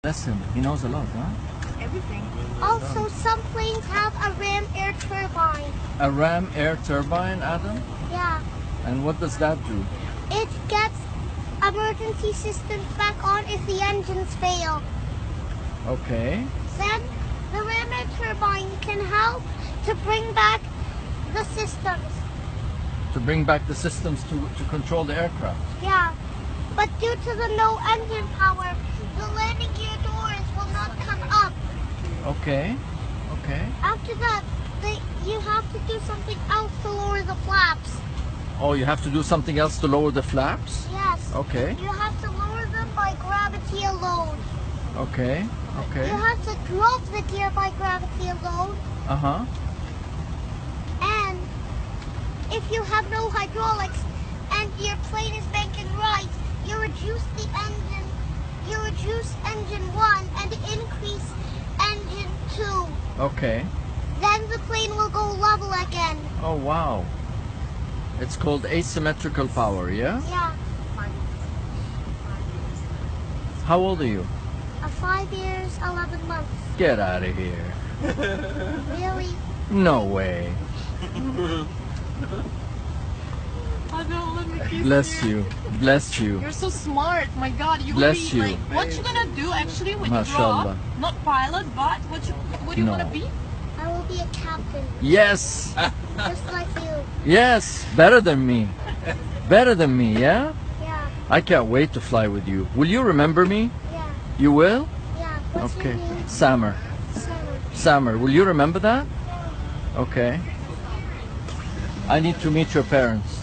Bless him. He knows a lot, huh? Everything. Also, some planes have a ram air turbine. A ram air turbine, Adam? Yeah. And what does that do? It gets emergency systems back on if the engines fail. Okay. Then the ram air turbine can help to bring back the systems. To bring back the systems to control the aircraft. Yeah. But due to the no engine power, the landing gear doors will not come up. Okay. Okay. After that, you have to do something else to lower the flaps. Oh, you have to do something else to lower the flaps? Yes. Okay. You have to lower them by gravity alone. Okay. Okay. You have to drop the gear by gravity alone. Uh-huh. And if you have no hydraulics and your plane is banking right, you reduce the engine. You reduce engine 1 and increase engine 2. Okay. Then the plane will go level again. Oh, wow. It's called asymmetrical power, yeah? Yeah. How old are you? 5 years, 11 months. Get out of here. Really? No way. Oh no, let me kiss Bless you. Bless you. You're so smart. My God, you Bless will be you. like, what you gonna do actually when you grow Mashallah. up? Not pilot, but what do you No. wanna be? I will be a captain, Yes. just like you. Yes. Better than me. Better than me, yeah? Yeah, I can't wait to fly with you. Will you remember me? yeah, You will? yeah. What's Okay. your name? Samar. Summer. Samar, will you remember that? Okay. I need to meet your parents.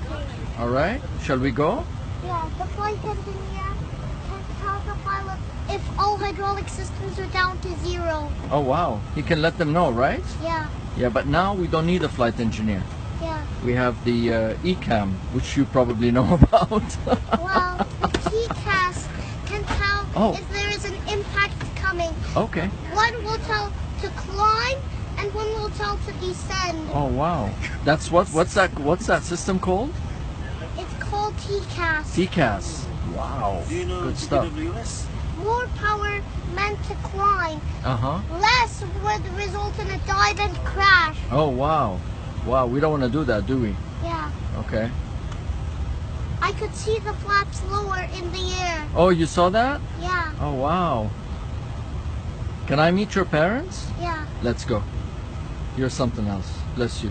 Okay. All right? Shall we go? Yeah, the flight engineer can tell the pilot if all hydraulic systems are down to 0. Oh, wow. He can let them know, right? Yeah, Yeah, but now we don't need a flight engineer. yeah. We have the ECAM, which you probably know about. Well, the TCAS can tell Oh. if there is an impact coming. Okay. One will tell to climb, and one will tell to descend. Oh, wow. That's what's that system called? It's called TCAS. TCAS. Wow. Do you know Good stuff. TWS? More power meant to climb. Uh-huh. Less would result in a dive and crash. Oh, wow. Wow, we don't want to do that, do we? Yeah. Okay. I could see the flaps lower in the air. Oh, you saw that? Yeah. Oh, wow. Can I meet your parents? Yeah. Let's go. You're something else. Bless you.